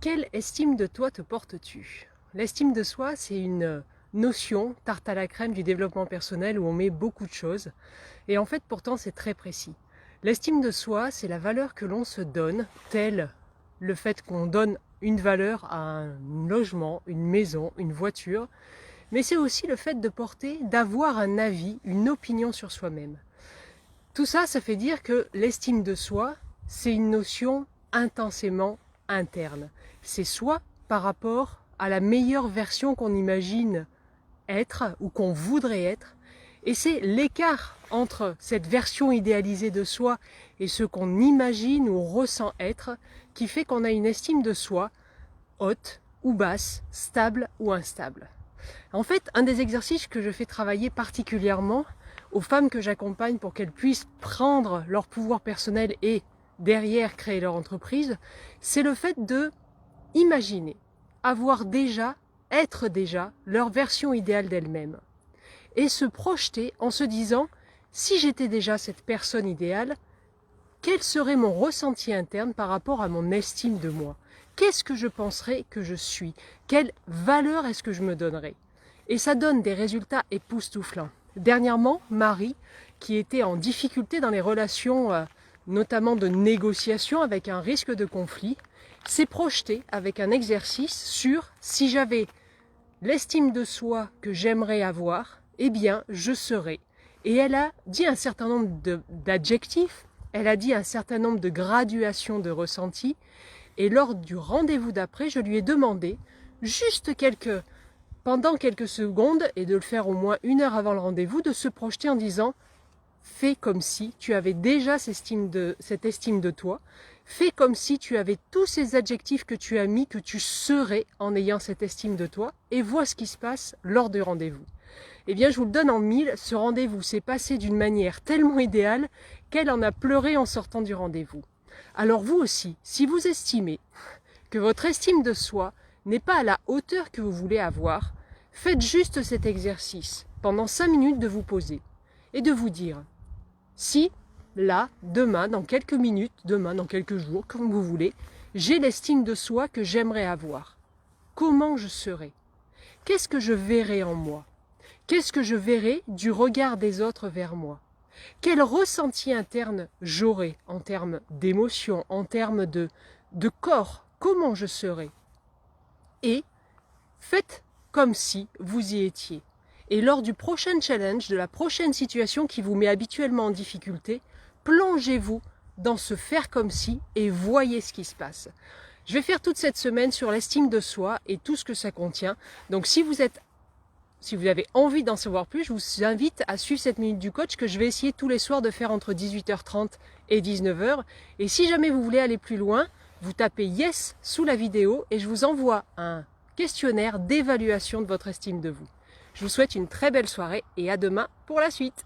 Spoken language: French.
Quelle estime de toi te portes-tu? L'estime de soi, c'est une notion tarte à la crème du développement personnel où on met beaucoup de choses. Et en fait, pourtant, c'est très précis. L'estime de soi, c'est la valeur que l'on se donne, telle le fait qu'on donne une valeur à un logement, une maison, une voiture. Mais c'est aussi le fait de porter, d'avoir un avis, une opinion sur soi-même. Tout ça, ça fait dire que l'estime de soi, c'est une notion intensément interne. C'est soi par rapport à la meilleure version qu'on imagine être ou qu'on voudrait être. Et c'est l'écart entre cette version idéalisée de soi et ce qu'on imagine ou ressent être qui fait qu'on a une estime de soi haute ou basse, stable ou instable. En fait, un des exercices que je fais travailler particulièrement aux femmes que j'accompagne pour qu'elles puissent prendre leur pouvoir personnel et derrière créer leur entreprise, c'est le fait de imaginer, avoir déjà, être déjà leur version idéale d'elles-mêmes et se projeter en se disant, si j'étais déjà cette personne idéale, quel serait mon ressenti interne par rapport à mon estime de moi? Qu'est-ce que je penserais que je suis? Quelle valeur est-ce que je me donnerais? Et ça donne des résultats époustouflants. Dernièrement, Marie, qui était en difficulté dans les relations, notamment de négociation avec un risque de conflit, s'est projetée avec un exercice sur si j'avais l'estime de soi que j'aimerais avoir, eh bien, je serais. Et elle a dit un certain nombre d'adjectifs, elle a dit un certain nombre de graduations de ressentis, et lors du rendez-vous d'après, je lui ai demandé, juste pendant quelques secondes, et de le faire au moins 1 heure avant le rendez-vous, de se projeter en disant « Fais comme si tu avais déjà cette estime de toi, fais comme si tu avais tous ces adjectifs que tu as mis, que tu serais en ayant cette estime de toi, et vois ce qui se passe lors du rendez-vous. » Eh bien, je vous le donne en 1000, ce rendez-vous s'est passé d'une manière tellement idéale qu'elle en a pleuré en sortant du rendez-vous. Alors vous aussi, si vous estimez que votre estime de soi n'est pas à la hauteur que vous voulez avoir, faites juste cet exercice pendant 5 minutes de vous poser et de vous dire si, là, demain, dans quelques minutes, demain, dans quelques jours, comme vous voulez, j'ai l'estime de soi que j'aimerais avoir. Comment je serais? Qu'est-ce que je verrais en moi? Qu'est-ce que je verrais du regard des autres vers moi? Quel ressenti interne j'aurais en termes d'émotion, en termes de corps? Comment je serais? Et faites comme si vous y étiez. Et lors du prochain challenge, de la prochaine situation qui vous met habituellement en difficulté, plongez-vous dans ce faire comme si et voyez ce qui se passe. Je vais faire toute cette semaine sur l'estime de soi et tout ce que ça contient. Donc si vous avez envie d'en savoir plus, je vous invite à suivre cette minute du coach que je vais essayer tous les soirs de faire entre 18h30 et 19h. Et si jamais vous voulez aller plus loin, vous tapez yes sous la vidéo et je vous envoie un questionnaire d'évaluation de votre estime de vous. Je vous souhaite une très belle soirée et à demain pour la suite.